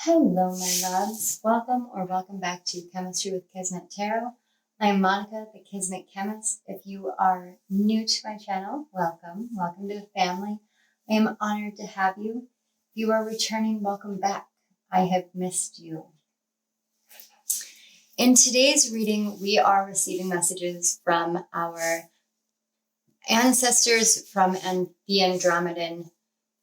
Hello, my loves. Welcome back to Chemistry with Kismet Tarot. I'm Monica, the Kismet Chemist. If you are new to my channel, welcome. Welcome to the family. I am honored to have you. If you are returning, welcome back. I have missed you. In today's reading, we are receiving messages from our ancestors from the Andromedan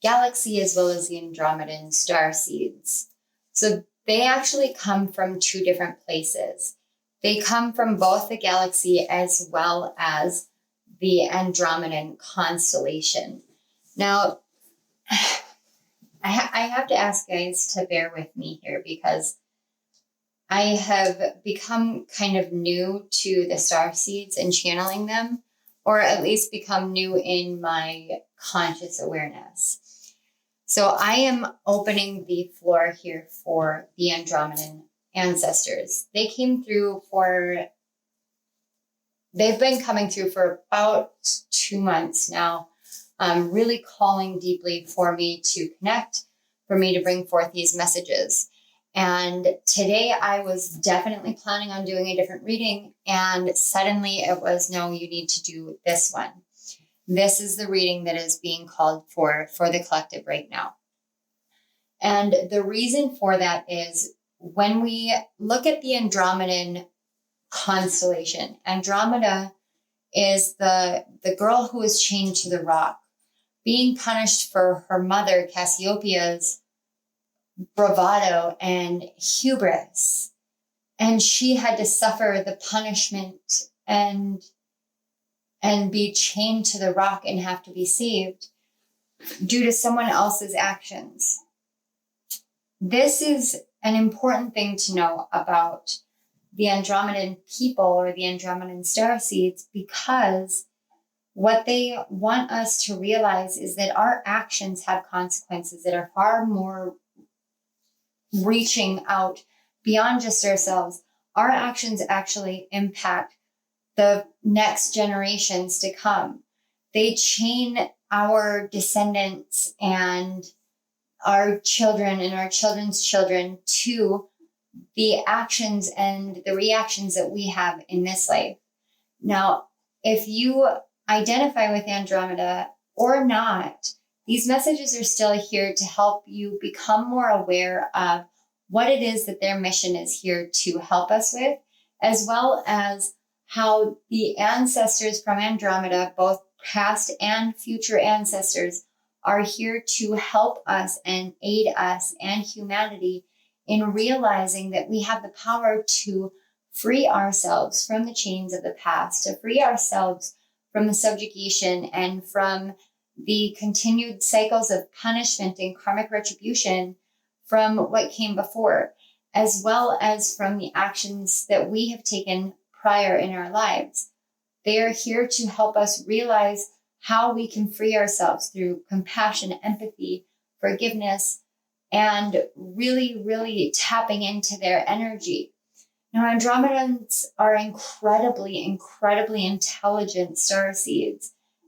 galaxy as well as the Andromedan starseeds. So they actually come from two different places. They come from both the galaxy as well as the Andromedan constellation. Now, I have to ask guys to bear with me here because I have become kind of new to the starseeds and channeling them, or at least become new in my conscious awareness. So I am opening the floor here for the Andromedan ancestors. They've been coming through for about 2 months now, really calling deeply for me to connect, for me to bring forth these messages. And today I was definitely planning on doing a different reading, and suddenly it was, no, you need to do this one. This is the reading that is being called for the collective right now. And the reason for that is when we look at the Andromedan constellation, Andromeda is the girl who is chained to the rock, being punished for her mother, Cassiopeia's bravado and hubris. And she had to suffer the punishment and be chained to the rock and have to be saved due to someone else's actions. This is an important thing to know about the Andromedan people or the Andromedan starseeds, because what they want us to realize is that our actions have consequences that are far more reaching out beyond just ourselves. Our actions actually impact the next generations to come. They chain our descendants and our children and our children's children to the actions and the reactions that we have in this life. Now, if you identify with Andromeda or not, these messages are still here to help you become more aware of what it is that their mission is here to help us with, as well as how the ancestors from Andromeda, both past and future ancestors, are here to help us and aid us and humanity in realizing that we have the power to free ourselves from the chains of the past, to free ourselves from the subjugation and from the continued cycles of punishment and karmic retribution from what came before, as well as from the actions that we have taken prior in our lives. They are here to help us realize how we can free ourselves through compassion, empathy, forgiveness, and really, really tapping into their energy. Now, Andromedans are incredibly, incredibly intelligent starseeds.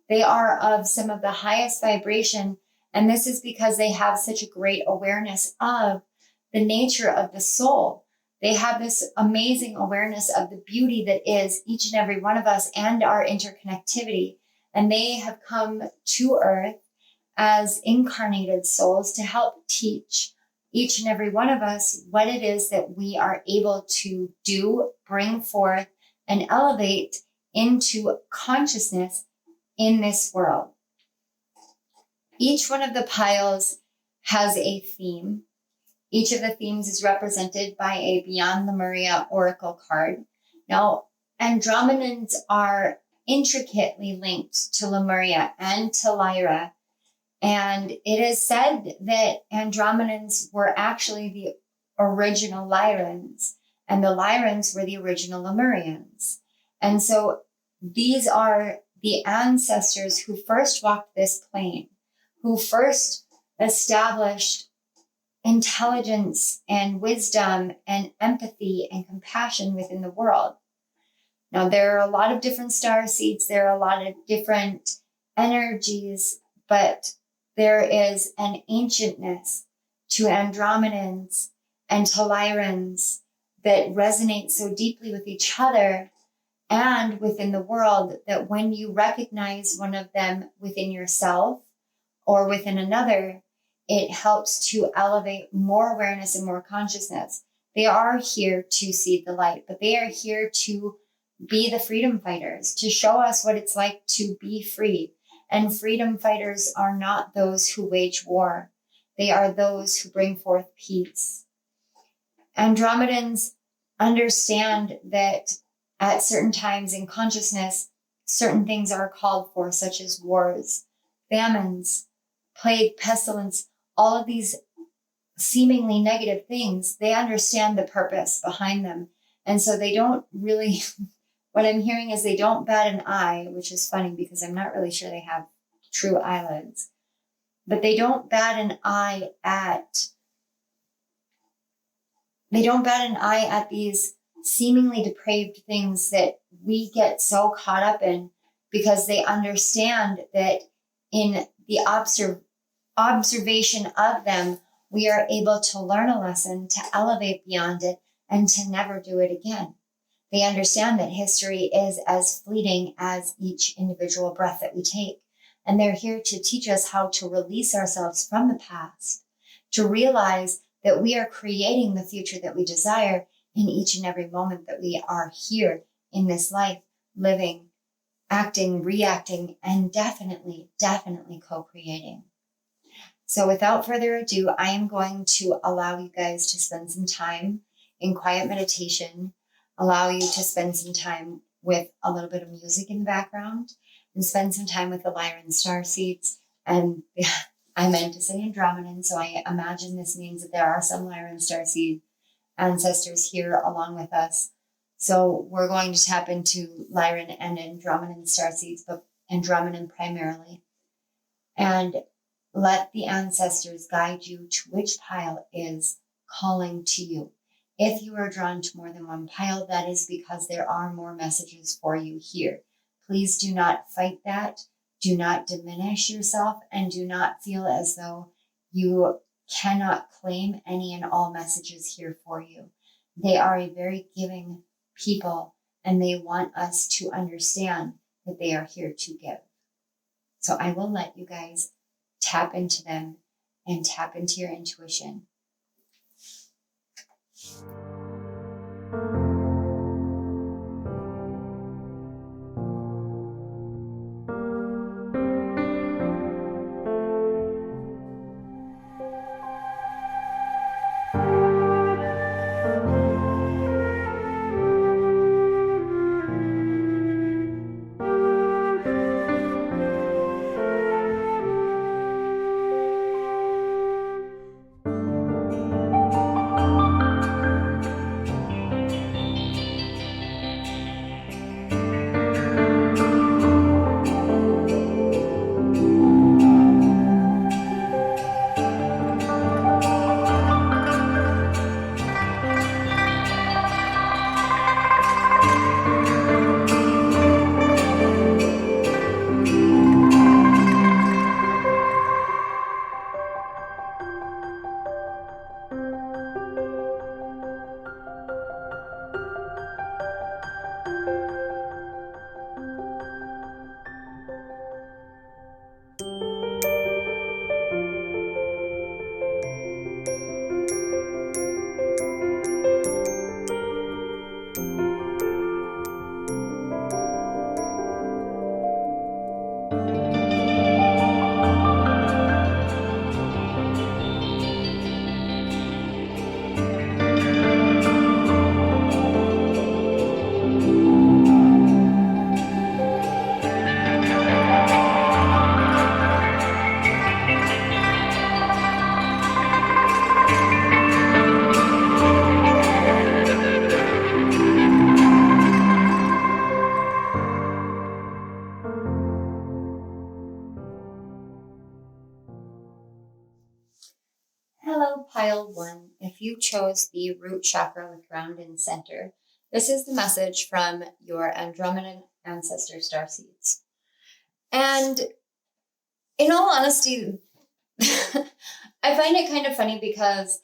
They are of some of the highest vibration, and this is because they have such a great awareness of the nature of the soul. They have this amazing awareness of the beauty that is each and every one of us and our interconnectivity. And they have come to Earth as incarnated souls to help teach each and every one of us what it is that we are able to do, bring forth, and elevate into consciousness in this world. Each one of the piles has a theme. Each of the themes is represented by a Beyond Lemuria oracle card. Now, Andromedans are intricately linked to Lemuria and to Lyra. And it is said that Andromedans were actually the original Lyrans, and the Lyrans were the original Lemurians. And so these are the ancestors who first walked this plane, who first established intelligence and wisdom and empathy and compassion within the world. Now, there are a lot of different star seeds. There are a lot of different energies, but there is an ancientness to Andromedans and to Lyrans that resonate so deeply with each other and within the world, that when you recognize one of them within yourself or within another, it helps to elevate more awareness and more consciousness. They are here to see the light, but they are here to be the freedom fighters, to show us what it's like to be free. And freedom fighters are not those who wage war. They are those who bring forth peace. Andromedans understand that at certain times in consciousness, certain things are called for, such as wars, famines, plague, pestilence, all of these seemingly negative things. They understand the purpose behind them. And so they don't really, what I'm hearing is they don't bat an eye, which is funny because I'm not really sure they have true eyelids, but they don't bat an eye at these seemingly depraved things that we get so caught up in, because they understand that in the observation of them, we are able to learn a lesson, to elevate beyond it, and to never do it again. They understand that history is as fleeting as each individual breath that we take. And they're here to teach us how to release ourselves from the past, to realize that we are creating the future that we desire in each and every moment that we are here in this life, living, acting, reacting, and definitely co-creating. So without further ado, I am going to allow you guys to spend some time in quiet meditation, allow you to spend some time with a little bit of music in the background, and spend some time with the Lyran starseeds. And I meant to say Andromedan, so I imagine this means that there are some Lyran starseed ancestors here along with us. So we're going to tap into Lyran and Andromedan starseeds, but Andromedan primarily. And let the ancestors guide you to which pile is calling to you. If you are drawn to more than one pile, that is because there are more messages for you here. Please do not fight that. Do not diminish yourself, and do not feel as though you cannot claim any and all messages here for you. They are a very giving people, and they want us to understand that they are here to give. So I will let you guys tap into them and tap into your intuition. Hello, pile one. If you chose the root chakra with ground and center, this is the message from your Andromedan ancestor starseeds. And in all honesty, I find it kind of funny because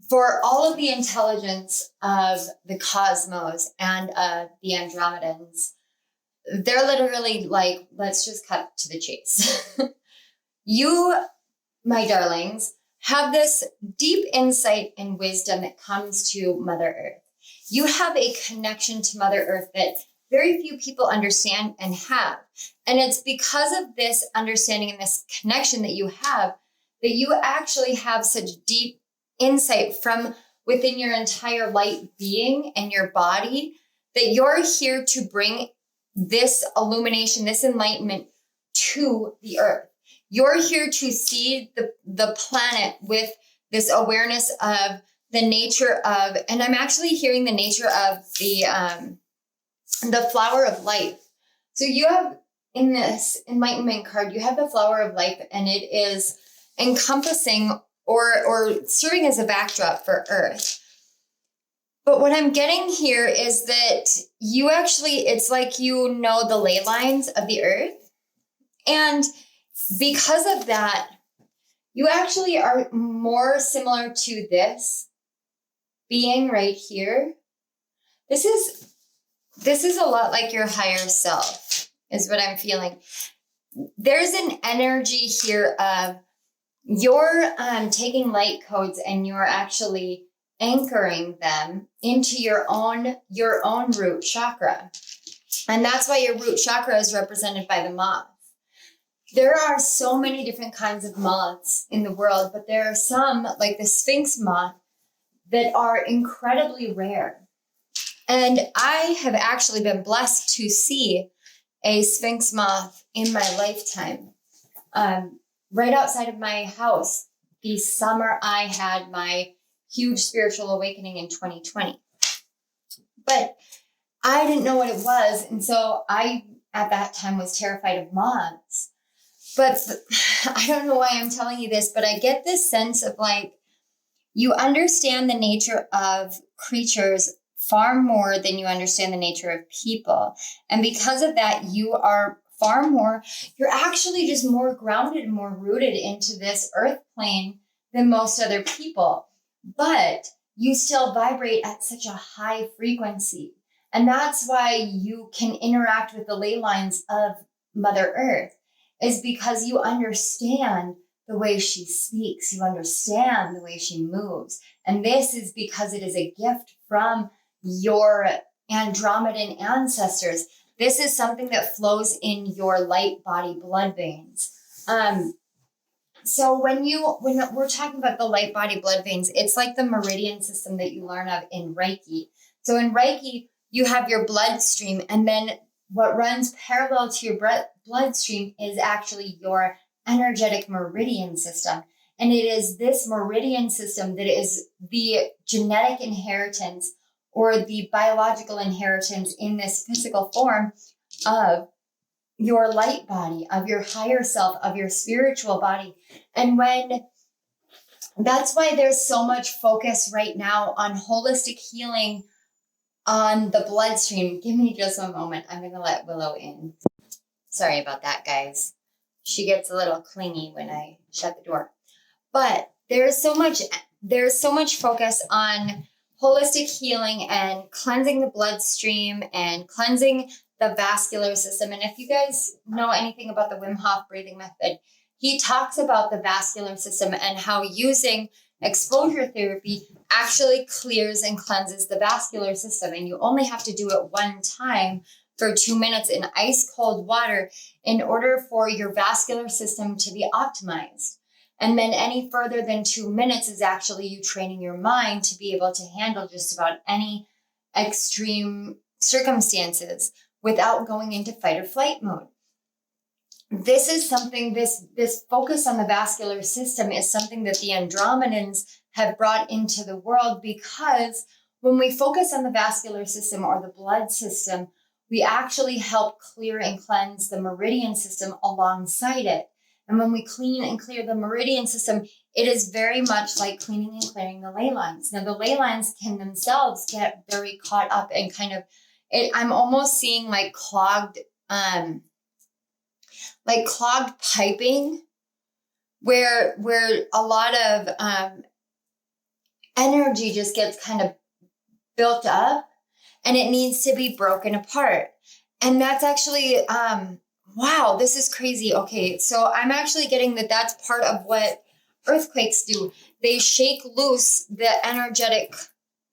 for all of the intelligence of the cosmos and of the Andromedans, they're literally like, let's just cut to the chase. You, my darlings, have this deep insight and wisdom that comes to Mother Earth. You have a connection to Mother Earth that very few people understand and have. And it's because of this understanding and this connection that you have that you actually have such deep insight from within your entire light being and your body that you're here to bring this illumination, this enlightenment to the earth. You're here to see the planet with this awareness of the nature of, and I'm actually hearing the nature of the flower of life. So you have in this enlightenment card, you have the flower of life, and it is encompassing or serving as a backdrop for Earth. But what I'm getting here is that you actually, it's like you know the ley lines of the Earth. And because of that, you actually are more similar to this being right here. This is a lot like your higher self, is what I'm feeling. There's an energy here of you're taking light codes and you're actually anchoring them into your own root chakra. And that's why your root chakra is represented by the moth. There are so many different kinds of moths in the world, but there are some, like the Sphinx moth, that are incredibly rare. And I have actually been blessed to see a Sphinx moth in my lifetime. Right outside of my house, the summer I had my huge spiritual awakening in 2020. But I didn't know what it was. And so I, at that time, was terrified of moths. But I don't know why I'm telling you this, but I get this sense of like, you understand the nature of creatures far more than you understand the nature of people. And because of that, you are you're actually just more grounded and more rooted into this earth plane than most other people. But you still vibrate at such a high frequency. And that's why you can interact with the ley lines of Mother Earth, is because you understand the way she speaks. You understand the way she moves. And this is because it is a gift from your Andromedan ancestors. This is something that flows in your light body blood veins. So when we're talking about the light body blood veins, it's like the meridian system that you learn of in Reiki. So in Reiki, you have your bloodstream, and then what runs parallel to your bloodstream is actually your energetic meridian system. And it is this meridian system that is the genetic inheritance or the biological inheritance in this physical form of your light body, of your higher self, of your spiritual body. And that's why there's so much focus right now on holistic healing on the bloodstream. Give me just a moment. I'm going to let Willow in. Sorry about that, guys. She gets a little clingy when I shut the door. But there's so much focus on holistic healing and cleansing the bloodstream and cleansing the vascular system. And if you guys know anything about the Wim Hof breathing method, he talks about the vascular system and how using exposure therapy actually clears and cleanses the vascular system. And you only have to do it one time for 2 minutes in ice cold water in order for your vascular system to be optimized. And then any further than 2 minutes is actually you training your mind to be able to handle just about any extreme circumstances without going into fight or flight mode. This is something, this focus on the vascular system is something that the Andromedans have brought into the world, because when we focus on the vascular system or the blood system, we actually help clear and cleanse the meridian system alongside it. And when we clean and clear the meridian system, it is very much like cleaning and clearing the ley lines. Now, the ley lines can themselves get very caught up and kind of, I'm almost seeing like clogged piping where a lot of energy just gets kind of built up and it needs to be broken apart. And that's actually, wow, this is crazy. Okay, so I'm actually getting that that's part of what earthquakes do. They shake loose the energetic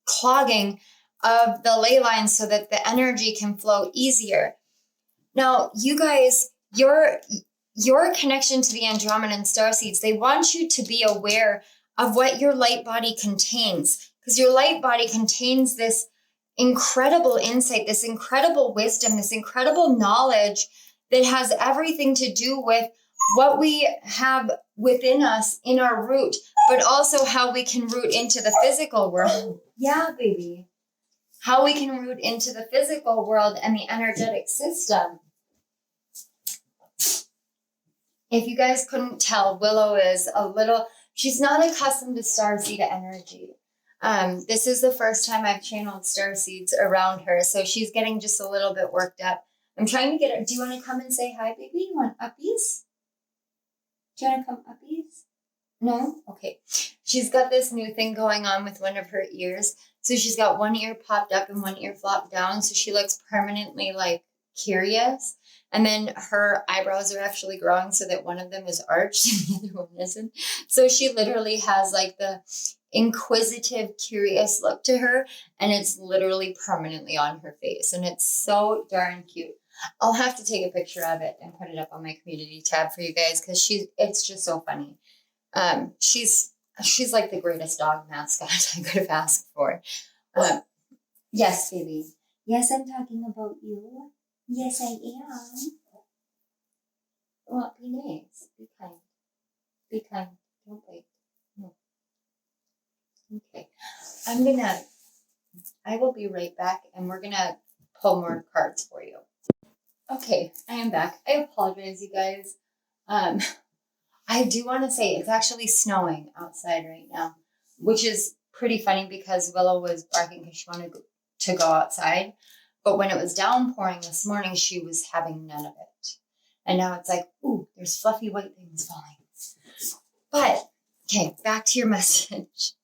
clogging of the ley lines so that the energy can flow easier. Now, you guys, your connection to the Andromedan starseeds, they want you to be aware of what your light body contains, because your light body contains this incredible insight, this incredible wisdom, this incredible knowledge that has everything to do with what we have within us in our root, but also how we can root into the physical world. Yeah, baby. How we can root into the physical world and the energetic system. If you guys couldn't tell, Willow is she's not accustomed to starseed energy. This is the first time I've channeled starseeds around her, so she's getting just a little bit worked up. I'm trying to get her. Do you want to come and say hi, baby? You want uppies? Do you want to come uppies? No? Okay. She's got this new thing going on with one of her ears. So she's got one ear popped up and one ear flopped down. So she looks permanently like curious. And then her eyebrows are actually growing so that one of them is arched and the other one isn't. So she literally has like the inquisitive, curious look to her. And it's literally permanently on her face. And it's so darn cute. I'll have to take a picture of it and put it up on my community tab for you guys because it's just so funny. She's like the greatest dog mascot I could have asked for. Yes, baby. Yes, I'm talking about you. Yes, I am. Well, be nice. Be kind. Be kind. Don't wait. No. Okay. I will be right back and we're gonna pull more cards for you. Okay, I am back. I apologize, you guys. I do want to say it's actually snowing outside right now, which is pretty funny because Willow was barking because she wanted to go outside. But when it was downpouring this morning, she was having none of it. And now it's like, ooh, there's fluffy white things falling. But, okay, back to your message.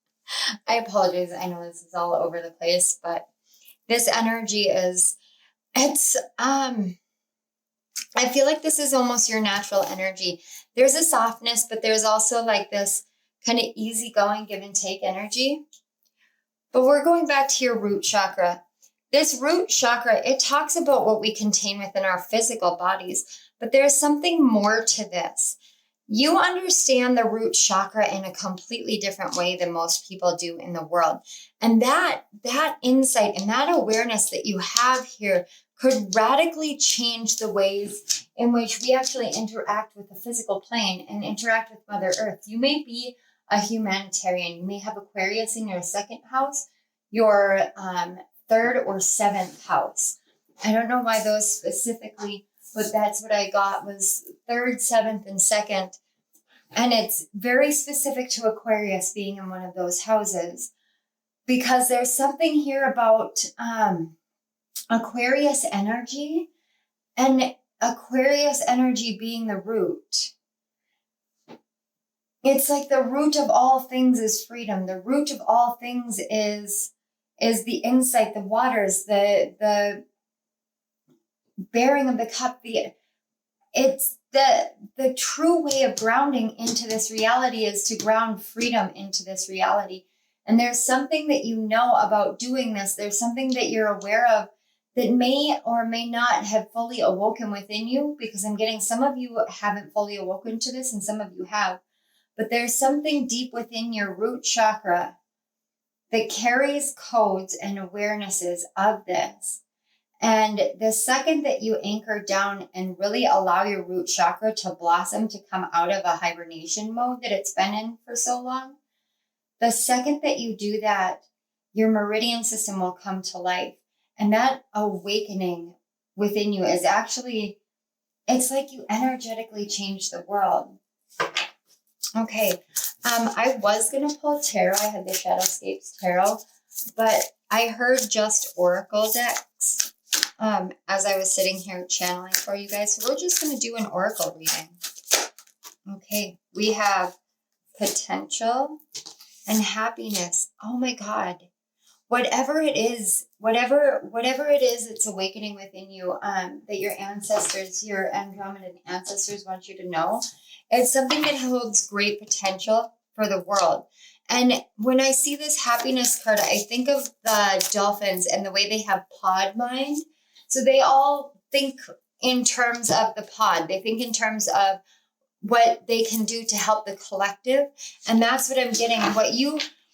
I apologize. I know this is all over the place, but this energy I feel like this is almost your natural energy. There's a softness, but there's also like this kind of easygoing give and take energy. But we're going back to your root chakra. This root chakra, it talks about what we contain within our physical bodies, but there's something more to this. You understand the root chakra in a completely different way than most people do in the world. And that insight and that awareness that you have here could radically change the ways in which we actually interact with the physical plane and interact with Mother Earth. You may be a humanitarian. You may have Aquarius in your second house, your third or seventh house. I don't know why those specifically, but that's what I got was third, seventh, and second. And it's very specific to Aquarius being in one of those houses because there's something here about Aquarius energy and Aquarius energy being the root. It's like the root of all things is freedom. The root of all things is the insight, the waters, the bearing of the cup. It's the true way of grounding into this reality is to ground freedom into this reality. And there's something that you know about doing this. There's something that you're aware of that may or may not have fully awoken within you, because I'm getting some of you haven't fully awoken to this and some of you have. But there's something deep within your root chakra that carries codes and awarenesses of this. And the second that you anchor down and really allow your root chakra to blossom, to come out of a hibernation mode that it's been in for so long, the second that you do that, your meridian system will come to life. And that awakening within you is actually, it's like you energetically change the world. Okay, I was going to pull tarot. I had the Shadowscapes tarot, but I heard just oracle decks as I was sitting here channeling for you guys. So we're just going to do an oracle reading. Okay, we have potential, and happiness. Oh my God. Whatever it is, whatever it is that's awakening within you, that your ancestors, your Andromedan ancestors want you to know, it's something that holds great potential for the world. And when I see this happiness card, I think of the dolphins and the way they have pod mind. So they all think in terms of the pod. They think in terms of what they can do to help the collective. And that's what I'm getting.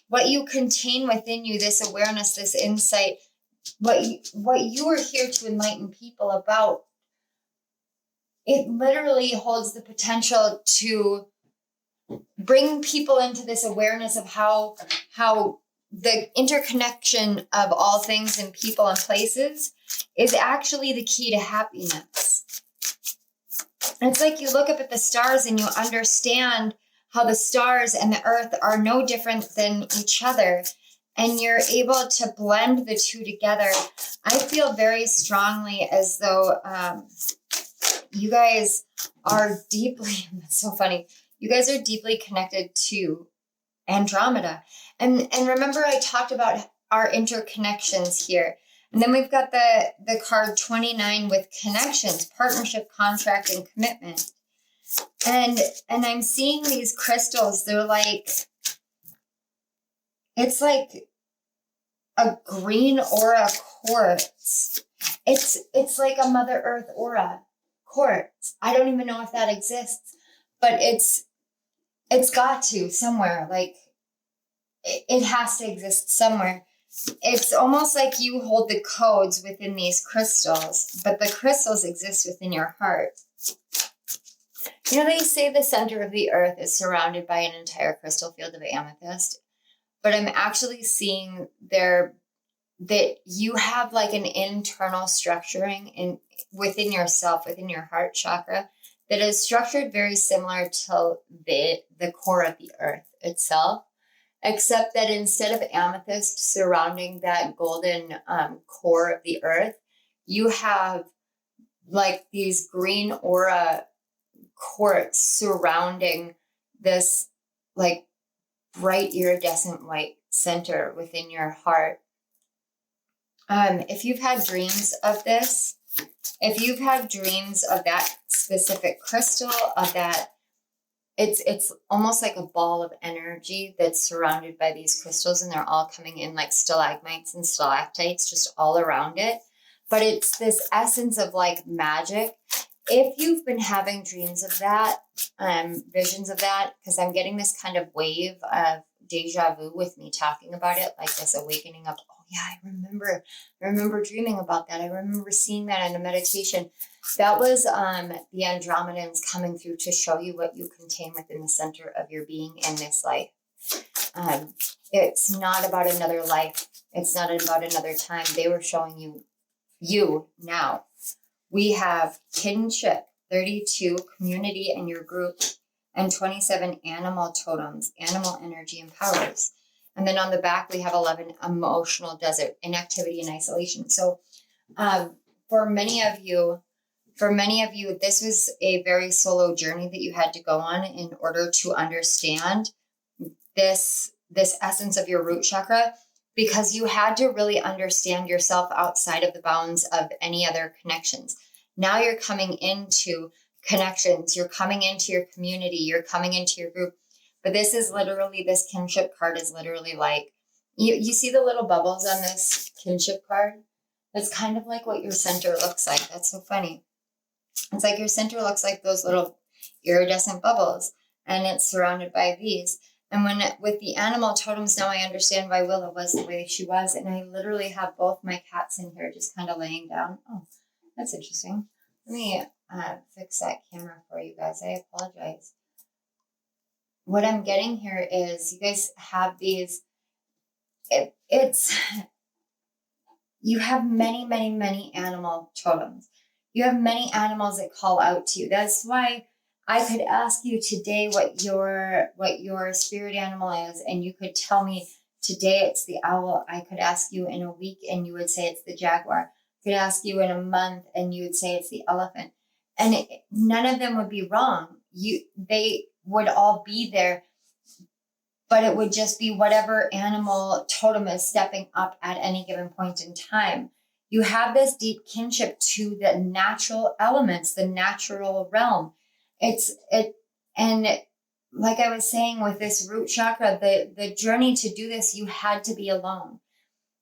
What you contain within you, this awareness, this insight, what you are here to enlighten people about, it literally holds the potential to bring people into this awareness of how the interconnection of all things and people and places is actually the key to happiness. It's like you look up at the stars and you understand how the stars and the earth are no different than each other, and you're able to blend the two together. I feel very strongly as though you guys are deeply, that's so funny, you guys are deeply connected to Andromeda. And remember, I talked about our interconnections here. And then we've got the card 29 with connections, partnership, contract, and commitment. And I'm seeing these crystals. They're like, it's like a green aura quartz. It's like a Mother Earth aura quartz. I don't even know if that exists, but it's got to somewhere. Like it has to exist somewhere. It's almost like you hold the codes within these crystals, but the crystals exist within your heart. You know, they say the center of the earth is surrounded by an entire crystal field of amethyst, but I'm actually seeing there that you have like an internal structuring within yourself, within your heart chakra, that is structured very similar to the core of the earth itself. Except that instead of amethyst surrounding that golden core of the earth, you have like these green aura quartz surrounding this like bright iridescent white center within your heart. If you've had dreams of this, if you've had dreams of that specific crystal, of that, it's almost like a ball of energy that's surrounded by these crystals, and they're all coming in like stalagmites and stalactites just all around it. But it's this essence of like magic. If you've been having dreams of that, visions of that, because I'm getting this kind of wave of deja vu with me talking about it, like this awakening of, oh yeah, I remember dreaming about that. I remember seeing that in a meditation. That was the Andromedans coming through to show you what you contain within the center of your being in this life. It's not about another life. It's not about another time. They were showing you now. We have kinship, 32, community and your group, and 27 animal totems, animal energy and powers. And then on the back, we have 11, emotional desert, inactivity and isolation. So for many of you, this was a very solo journey that you had to go on in order to understand this essence of your root chakra, because you had to really understand yourself outside of the bounds of any other connections. Now you're coming into connections, you're coming into your community, you're coming into your group. But this is literally, this kinship card is literally like, you see the little bubbles on this kinship card? That's kind of like what your center looks like. That's so funny. It's like your center looks like those little iridescent bubbles, and it's surrounded by these. And with the animal totems, now I understand why Willa was the way she was. And I literally have both my cats in here just kind of laying down. Oh, that's interesting. Let me fix that camera for you guys. I apologize. What I'm getting here is you guys have these, you have many, many, many animal totems. You have many animals that call out to you. That's why I could ask you today what your spirit animal is, and you could tell me today it's the owl. I could ask you in a week and you would say it's the jaguar. I could ask you in a month and you would say it's the elephant. And none of them would be wrong. They would all be there. but it would just be whatever animal totem is stepping up at any given point in time. You have this deep kinship to the natural elements, the natural realm. And like I was saying with this root chakra, the journey to do this, you had to be alone.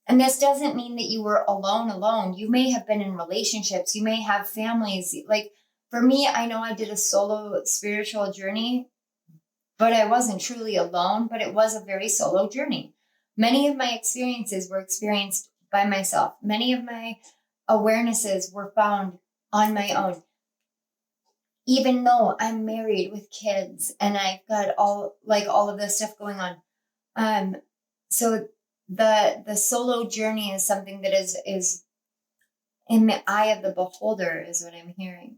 And this doesn't mean that you were alone. You may have been in relationships. You may have families. Like for me, I know I did a solo spiritual journey, but I wasn't truly alone, but it was a very solo journey. Many of my experiences were experienced by myself. Many of my awarenesses were found on my own. Even though I'm married with kids and I've got all of this stuff going on. So the solo journey is something that is in the eye of the beholder, is what I'm hearing.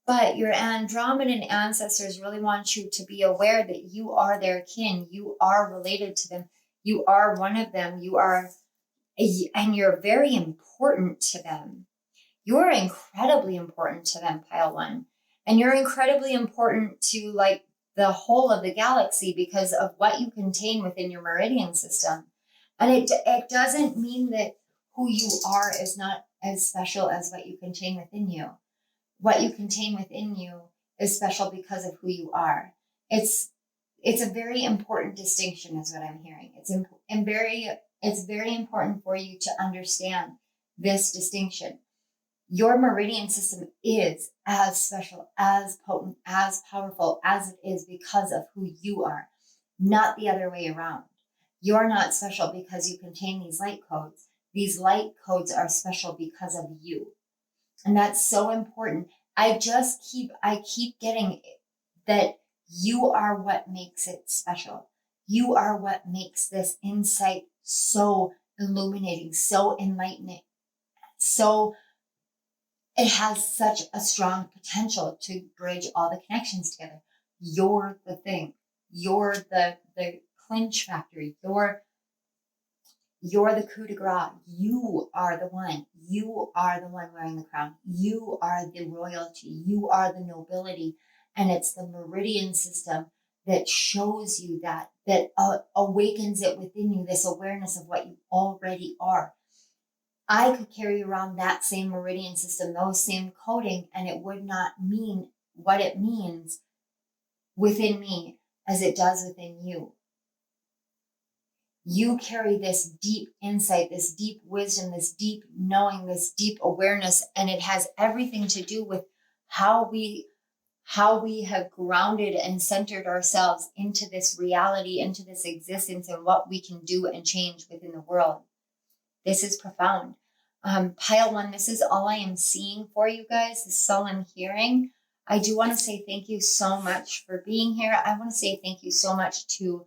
But your Andromedan ancestors really want you to be aware that you are their kin. You are related to them. You are one of them. And you're very important to them. You're incredibly important to them, Pile 1. And you're incredibly important to like the whole of the galaxy because of what you contain within your meridian system. And it doesn't mean that who you are is not as special as what you contain within you. What you contain within you is special because of who you are. It's a very important distinction is what I'm hearing. It's very important for you to understand this distinction. Your meridian system is as special, as potent, as powerful as it is because of who you are, not the other way around. You're not special because you contain these light codes. These light codes are special because of you. And that's so important. I keep getting that you are what makes it special. You are what makes this insight so illuminating, so enlightening, so it has such a strong potential to bridge all the connections together. You're the thing. You're the clinch factory. You're the coup de grace. You are the one. You are the one wearing the crown. You are the royalty. You are the nobility. And it's the meridian system that shows you that awakens it within you, this awareness of what you already are. I could carry around that same meridian system, those same coding, and it would not mean what it means within me as it does within you. You carry this deep insight, this deep wisdom, this deep knowing, this deep awareness, and it has everything to do with how we have grounded and centered ourselves into this reality, into this existence, and what we can do and change within the world. This is profound. Pile 1, this is all I am seeing for you guys. This is all I'm hearing. I do want to say thank you so much for being here. I want to say thank you so much to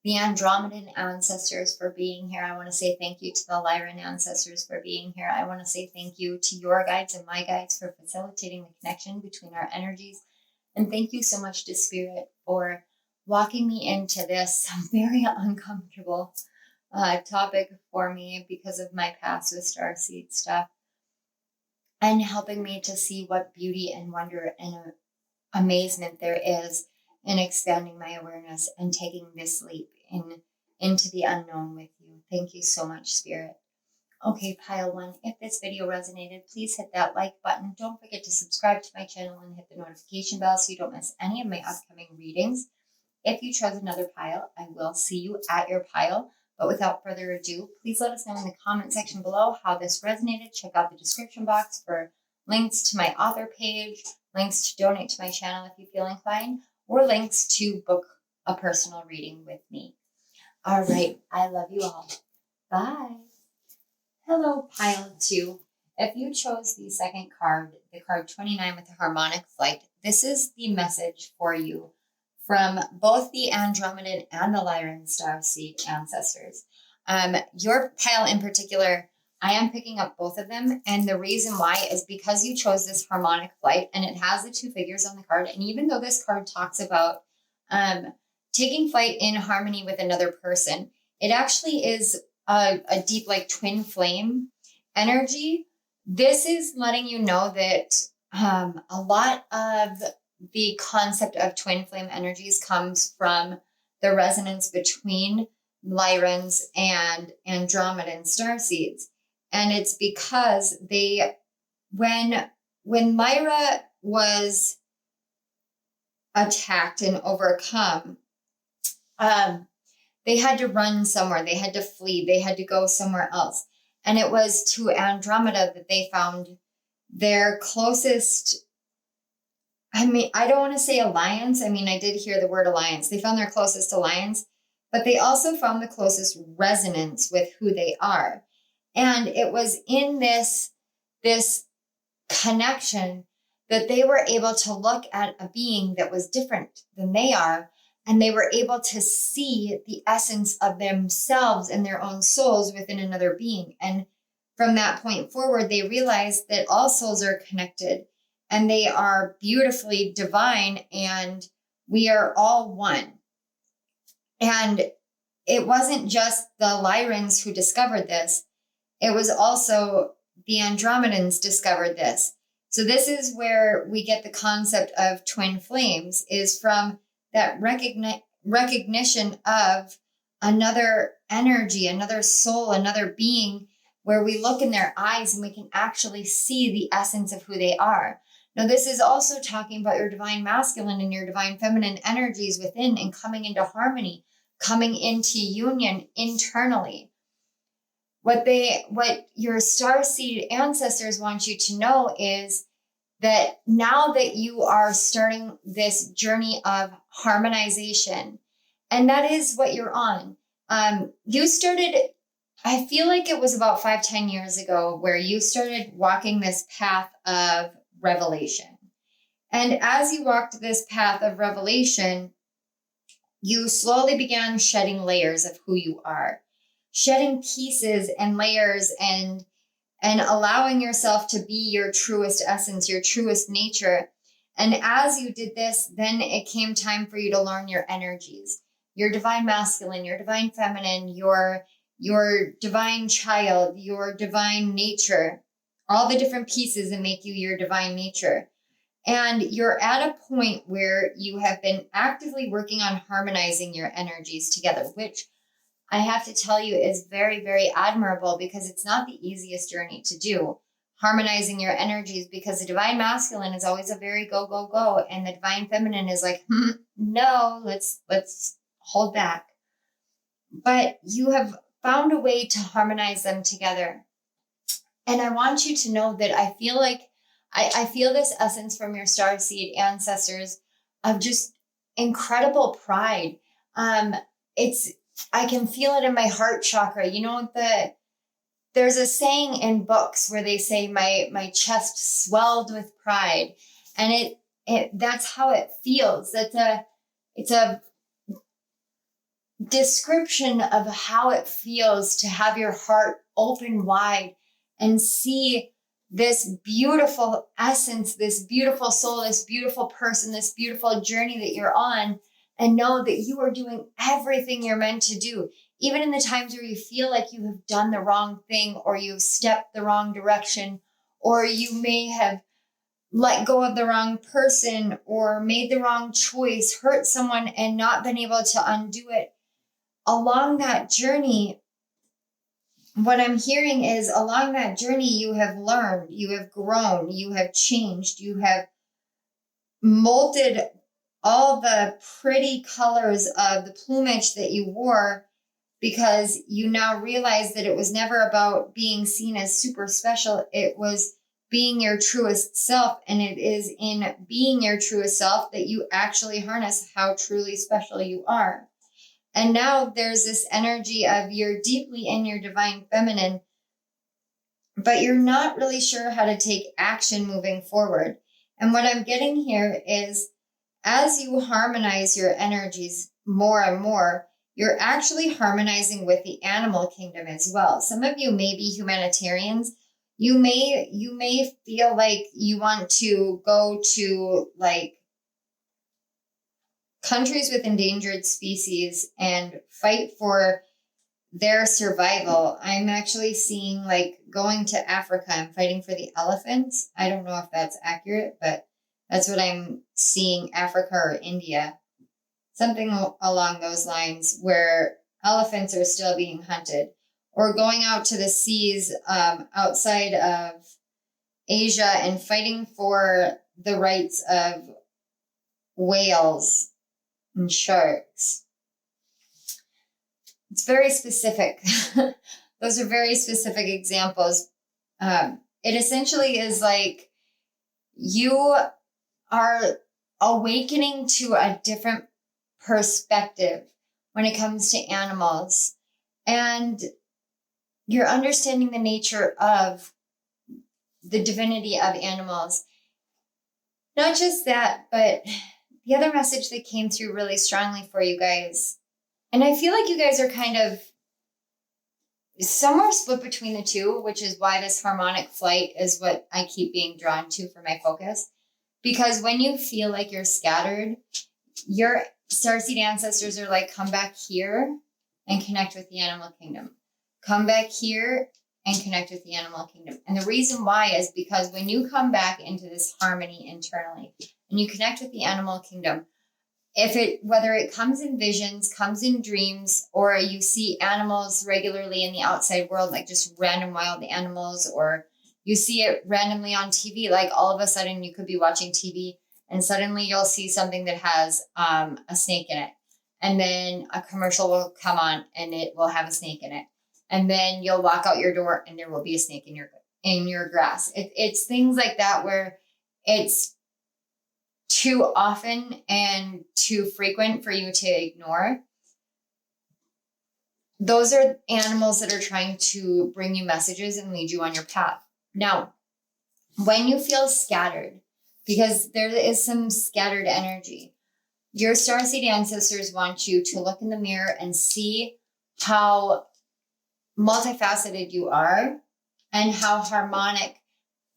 the Andromedan ancestors for being here. I want to say thank you to the Lyran ancestors for being here. I want to say thank you to your guides and my guides for facilitating the connection between our energies. And thank you so much to Spirit for walking me into this very uncomfortable topic for me because of my past with starseed stuff, and helping me to see what beauty and wonder and amazement there is in expanding my awareness and taking this leap into the unknown with you. Thank you so much, Spirit. Okay, Pile 1, if this video resonated, please hit that like button. Don't forget to subscribe to my channel and hit the notification bell so you don't miss any of my upcoming readings. If you chose another pile, I will see you at your pile. But without further ado, please let us know in the comment section below how this resonated. Check out the description box for links to my author page, links to donate to my channel if you feel inclined, or links to book a personal reading with me. All right, I love you all. Bye. Hello, Pile 2. If you chose the second card, the card 29 with the harmonic flight, this is the message for you from both the Andromedan and the Lyran starseed ancestors. Your pile in particular, I am picking up both of them. And the reason why is because you chose this harmonic flight and it has the 2 figures on the card. And even though this card talks about taking flight in harmony with another person, it actually is a deep like twin flame energy. This is letting you know that a lot of the concept of twin flame energies comes from the resonance between Lyrans and Andromedan starseeds. And it's because when Lyra was attacked and overcome, they had to run somewhere. They had to flee. They had to go somewhere else. And it was to Andromeda that they found their closest, I don't want to say alliance. I did hear the word alliance. They found their closest alliance, but they also found the closest resonance with who they are. And it was in this connection that they were able to look at a being that was different than they are. And they were able to see the essence of themselves and their own souls within another being. And from that point forward, they realized that all souls are connected and they are beautifully divine, and we are all one. And it wasn't just the Lyrans who discovered this. It was also the Andromedans discovered this. So this is where we get the concept of twin flames, is from that recognition of another energy, another soul, another being, where we look in their eyes and we can actually see the essence of who they are. Now, this is also talking about your divine masculine and your divine feminine energies within, and coming into harmony, coming into union internally. What your starseed ancestors want you to know is that now that you are starting this journey of harmonization, and that is what you're on. You started, I feel like it was about 5-10 years ago, where you started walking this path of revelation. And as you walked this path of revelation, you slowly began shedding layers of who you are, shedding pieces and layers, and allowing yourself to be your truest essence, your truest nature. And as you did this, then it came time for you to learn your energies, your divine masculine, your divine feminine, your divine child, your divine nature, all the different pieces that make you your divine nature. And you're at a point where you have been actively working on harmonizing your energies together, which I have to tell you is very, very admirable, because it's not the easiest journey to do, harmonizing your energies, because the divine masculine is always a very go, go, go. And the divine feminine is like, no, let's hold back. But you have found a way to harmonize them together. And I want you to know that I feel like I feel this essence from your starseed ancestors of just incredible pride. I can feel it in my heart chakra. There's a saying in books where they say my chest swelled with pride, and that's how it feels. It's a description of how it feels to have your heart open wide and see this beautiful essence, this beautiful soul, this beautiful person, this beautiful journey that you're on, and know that you are doing everything you're meant to do. Even in the times where you feel like you have done the wrong thing, or you've stepped the wrong direction, or you may have let go of the wrong person, or made the wrong choice, hurt someone, and not been able to undo it. Along that journey, what I'm hearing is, along that journey, you have learned, you have grown, you have changed, you have molded all the pretty colors of the plumage that you wore, because you now realize that it was never about being seen as super special. It was being your truest self. And it is in being your truest self that you actually harness how truly special you are. And now there's this energy of you're deeply in your divine feminine, but you're not really sure how to take action moving forward. And what I'm getting here is, as you harmonize your energies more and more, you're actually harmonizing with the animal kingdom as well. Some of you may be humanitarians. You may feel like you want to go to like countries with endangered species and fight for their survival. I'm actually seeing like going to Africa and fighting for the elephants. I don't know if that's accurate, but that's what I'm seeing, Africa or India. something along those lines, where elephants are still being hunted, or going out to the seas outside of Asia and fighting for the rights of whales and sharks. It's very specific. Those are very specific examples. It essentially is like you are awakening to a different perspective when it comes to animals, and you're understanding the nature of the divinity of animals. Not just that, but the other message that came through really strongly for you guys, and I feel like you guys are kind of somewhere split between the two, which is why this harmonic flight is what I keep being drawn to for my focus. Because when you feel like you're scattered, your starseed ancestors are like, come back here and connect with the animal kingdom. Come back here and connect with the animal kingdom. And the reason why is because when you come back into this harmony internally and you connect with the animal kingdom, whether it comes in visions, comes in dreams, or you see animals regularly in the outside world, like just random wild animals, or you see it randomly on TV, like all of a sudden you could be watching TV and suddenly you'll see something that has a snake in it. And then a commercial will come on and it will have a snake in it. And then you'll walk out your door and there will be a snake in your grass. It's things like that where it's too often and too frequent for you to ignore. Those are animals that are trying to bring you messages and lead you on your path. Now, when you feel scattered, because there is some scattered energy, your starseed ancestors want you to look in the mirror and see how multifaceted you are and how harmonic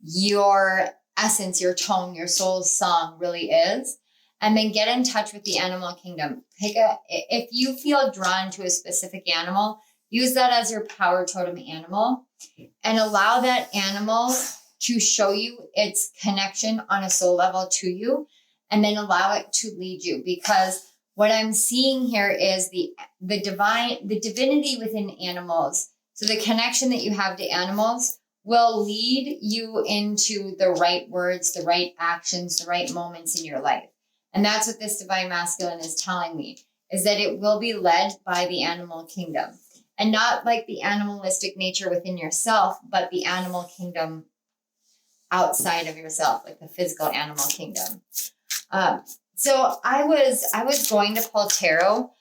your essence, your tone, your soul's song really is. And then get in touch with the animal kingdom. If you feel drawn to a specific animal, use that as your power totem animal and allow that animal to show you its connection on a soul level to you, and then allow it to lead you. Because what I'm seeing here is the divinity within animals. So the connection that you have to animals will lead you into the right words, the right actions, the right moments in your life. And that's what this divine masculine is telling me, is that it will be led by the animal kingdom. And not like the animalistic nature within yourself, but the animal kingdom outside of yourself, like the physical animal kingdom. So I was going to pull tarot,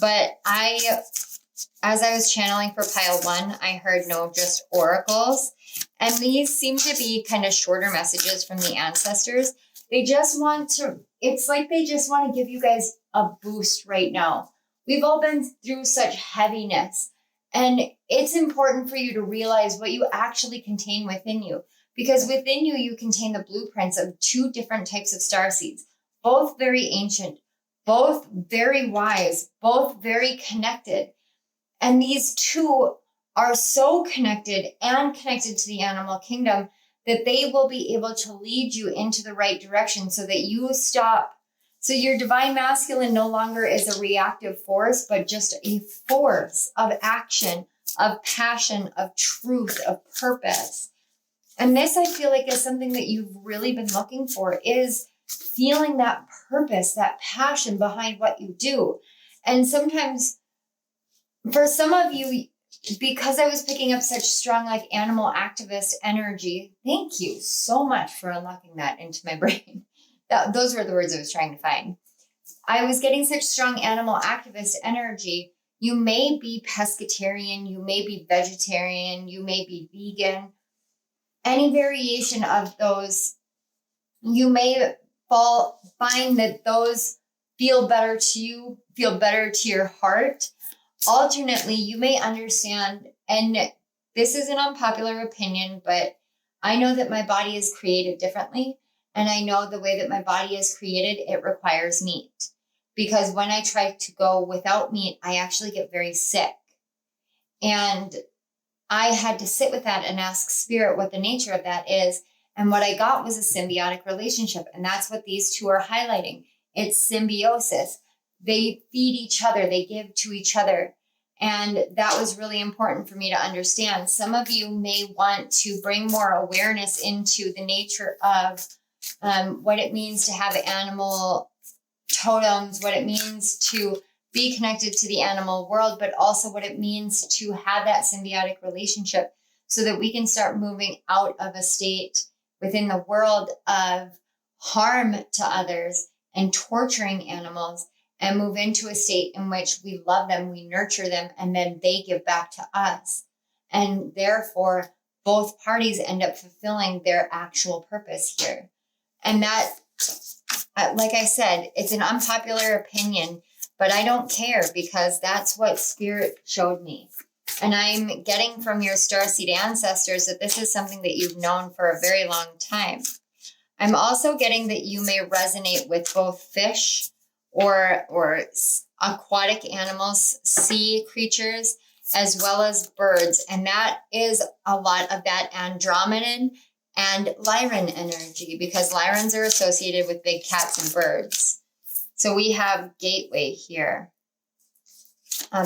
but as I was channeling for pile 1, I heard no, just oracles. And these seem to be kind of shorter messages from the ancestors. It's like they just want to give you guys a boost right now. We've all been through such heaviness, and it's important for you to realize what you actually contain within you, because within you, you contain the blueprints of 2 different types of starseeds, both very ancient, both very wise, both very connected. And these 2 are so connected and connected to the animal kingdom that they will be able to lead you into the right direction so that you stop. So your divine masculine no longer is a reactive force, but just a force of action, of passion, of truth, of purpose. And this, I feel like, is something that you've really been looking for, is feeling that purpose, that passion behind what you do. And sometimes for some of you, because I was picking up such strong, like, animal activist energy, thank you so much for unlocking that into my brain. Those were the words I was trying to find. I was getting such strong animal activist energy. You may be pescatarian, you may be vegetarian, you may be vegan. Any variation of those, you may find that those feel better to you, feel better to your heart. Alternately, you may understand, and this is an unpopular opinion, but I know that my body is created differently. And I know the way that my body is created, it requires meat. Because when I try to go without meat, I actually get very sick. And I had to sit with that and ask spirit what the nature of that is. And what I got was a symbiotic relationship. And that's what these 2 are highlighting. It's symbiosis. They feed each other, they give to each other. And that was really important for me to understand. Some of you may want to bring more awareness into the nature of what it means to have animal totems, what it means to be connected to the animal world, but also what it means to have that symbiotic relationship so that we can start moving out of a state within the world of harm to others and torturing animals, and move into a state in which we love them, we nurture them, and then they give back to us. And therefore, both parties end up fulfilling their actual purpose here. And that, like I said, it's an unpopular opinion, but I don't care because that's what Spirit showed me. And I'm getting from your starseed ancestors that this is something that you've known for a very long time. I'm also getting that you may resonate with both fish or aquatic animals, sea creatures, as well as birds. And that is a lot of that Andromedan and Lyran energy, because Lyrans are associated with big cats and birds. So we have gateway here.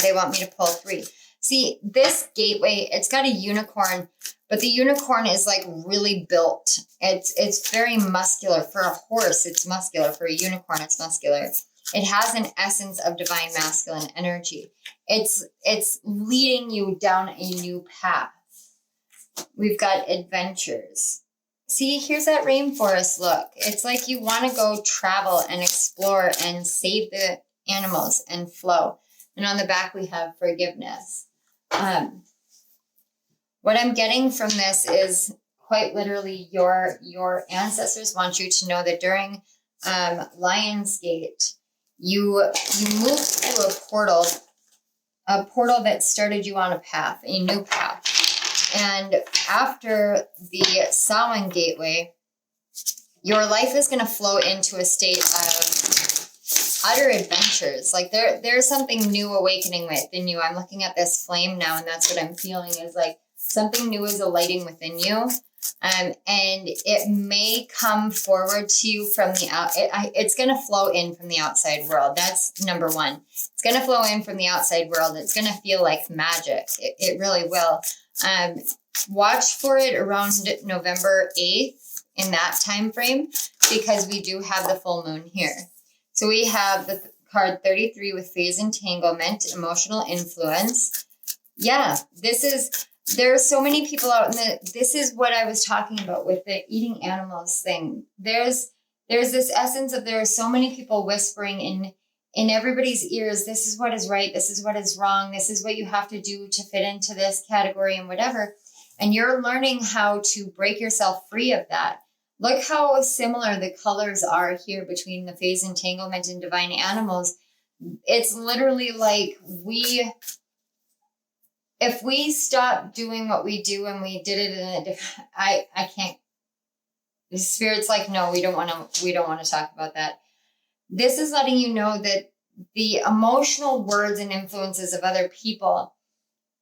They want me to pull 3. See, this gateway, it's got a unicorn, but the unicorn is like really built. It's very muscular. For a horse, it's muscular. For a unicorn, it's muscular. It has an essence of divine masculine energy. It's leading you down a new path. We've got adventures. See, here's that rainforest look. It's like you want to go travel and explore and save the animals and flow. And on the back, we have forgiveness. What I'm getting from this is quite literally your ancestors want you to know that during Lionsgate, you moved through a portal that started you on a path, a new path. And after the Samhain gateway, your life is going to flow into a state of utter adventures. Like there's something new awakening within you. I'm looking at this flame now, and that's what I'm feeling is like something new is alighting within you. And it may come forward to you from the out. It's going to flow in from the outside world. That's number one. It's going to flow in from the outside world. It's going to feel like magic. It really will. Watch for it around November 8th in that time frame, because we do have the full moon here. So we have the card 33 with phase entanglement, emotional influence. Yeah, there are so many people out this is what I was talking about with the eating animals thing. There's this essence of there are so many people whispering in everybody's ears, this is what is right, this is what is wrong, this is what you have to do to fit into this category and whatever. And you're learning how to break yourself free of that. Look how similar the colors are here between the phase entanglement and divine animals. It's literally like if we stop doing what we do and we did it in a different, I can't, the Spirit's like, no, we don't want to talk about that. This is letting you know that the emotional words and influences of other people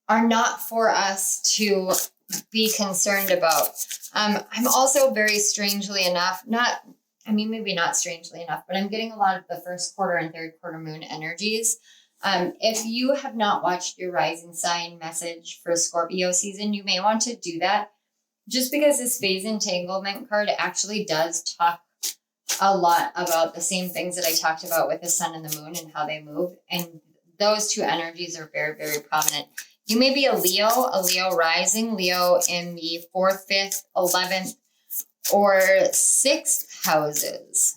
are not for us to be concerned about. I'm also very strangely enough, maybe not strangely enough, but I'm getting a lot of the first quarter and third quarter moon energies. If you have not watched your rising sign message for Scorpio season, you may want to do that, just because this phase entanglement card actually does talk a lot about the same things that I talked about with the sun and the moon and how they move. And those two energies are very, very prominent. You may be a Leo rising, Leo in the 4th, 5th, 11th, or 6th houses.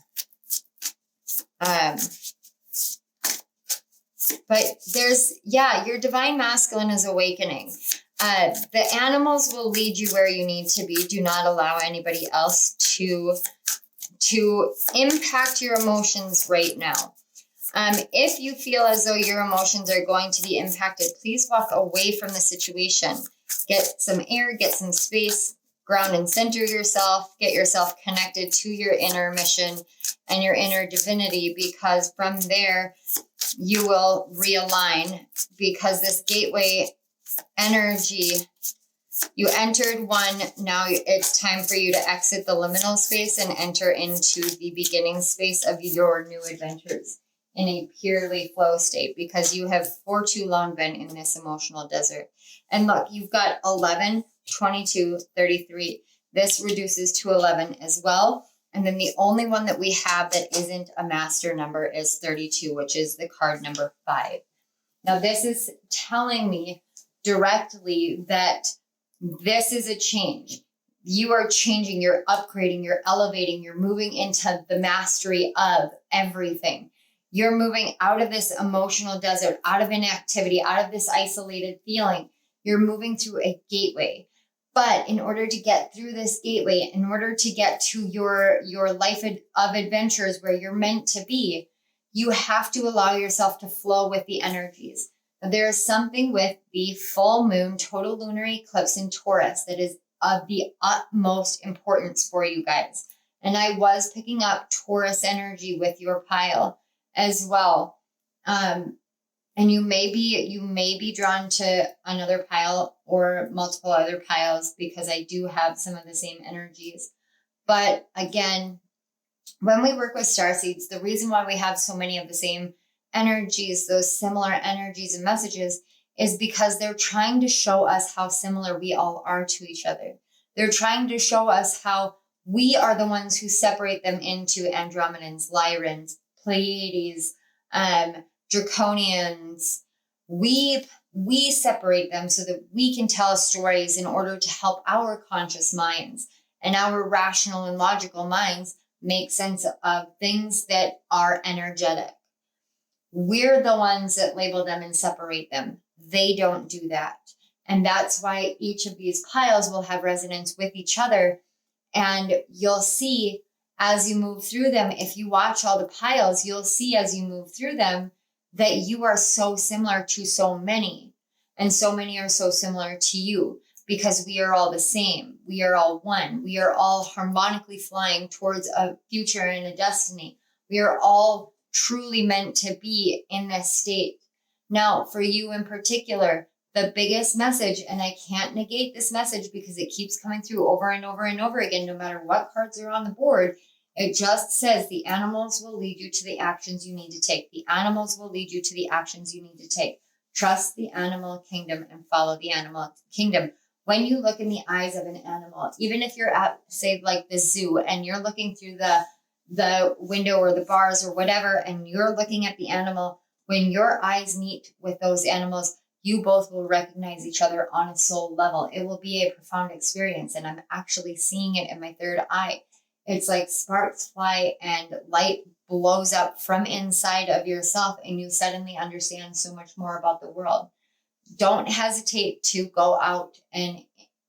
But your divine masculine is awakening. The animals will lead you where you need to be. Do not allow anybody else to impact your emotions right now. If you feel as though your emotions are going to be impacted, please walk away from the situation. Get some air, get some space, ground and center yourself, get yourself connected to your inner mission and your inner divinity, because from there you will realign, because this gateway energy, you entered one, now it's time for you to exit the liminal space and enter into the beginning space of your new adventures. in a purely flow state, because you have for too long been in this emotional desert. And look, you've got 11, 22, 33. This reduces to 11 as well. And then the only one that we have that isn't a master number is 32, which is the card number 5. Now, this is telling me directly that this is a change. You are changing, you're upgrading, you're elevating, you're moving into the mastery of everything. You're moving out of this emotional desert, out of inactivity, out of this isolated feeling. You're moving through a gateway. But in order to get through this gateway, in order to get to your life of adventures where you're meant to be, you have to allow yourself to flow with the energies. There is something with the full moon, total lunar eclipse in Taurus that is of the utmost importance for you guys. And I was picking up Taurus energy with your pile as well. And you may be drawn to another pile or multiple other piles, because I do have some of the same energies. But again, when we work with starseeds, the reason why we have so many of the same energies, those similar energies and messages, is because they're trying to show us how similar we all are to each other. They're trying to show us how we are the ones who separate them into Andromedans, Lyrans, Pleiades, Draconians. We separate them so that we can tell stories in order to help our conscious minds and our rational and logical minds make sense of things that are energetic. We're the ones that label them and separate them. They don't do that. And that's why each of these piles will have resonance with each other. And you'll see as you move through them, if you watch all the piles, you'll see as you move through them that you are so similar to so many. And so many are so similar to you, because we are all the same. We are all one. We are all harmonically flying towards a future and a destiny. We are all truly meant to be in this state. Now, for you in particular, the biggest message, and I can't negate this message because it keeps coming through over and over and over again, no matter what cards are on the board, it just says the animals will lead you to the actions you need to take. The animals will lead you to the actions you need to take. Trust the animal kingdom and follow the animal kingdom. When you look in the eyes of an animal, even if you're at, say, like the zoo, and you're looking through the window or the bars or whatever, and you're looking at the animal, when your eyes meet with those animals, you both will recognize each other on a soul level. It will be a profound experience. And I'm actually seeing it in my third eye. It's like sparks fly and light blows up from inside of yourself, and you suddenly understand so much more about the world. Don't hesitate to go out and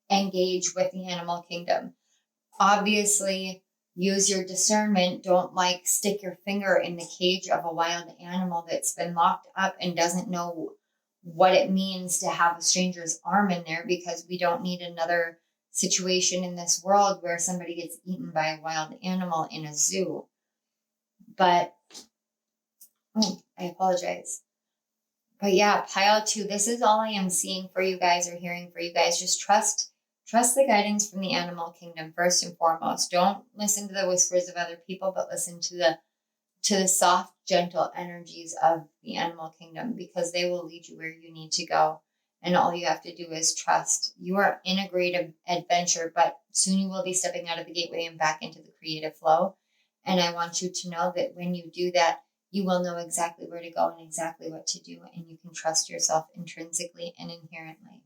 engage with the animal kingdom. Obviously, use your discernment. Don't stick your finger in the cage of a wild animal that's been locked up and doesn't know what it means to have a stranger's arm in there, because we don't need another situation in this world where somebody gets eaten by a wild animal in a zoo. But, I apologize. But yeah, pile 2, this is all I am seeing for you guys or hearing for you guys. Just trust the guidance from the animal kingdom first and foremost. Don't listen to the whispers of other people, but listen to the soft, gentle energies of the animal kingdom, because they will lead you where you need to go. And all you have to do is trust. You are in a great adventure, but soon you will be stepping out of the gateway and back into the creative flow. And I want you to know that when you do that, you will know exactly where to go and exactly what to do. And you can trust yourself intrinsically and inherently.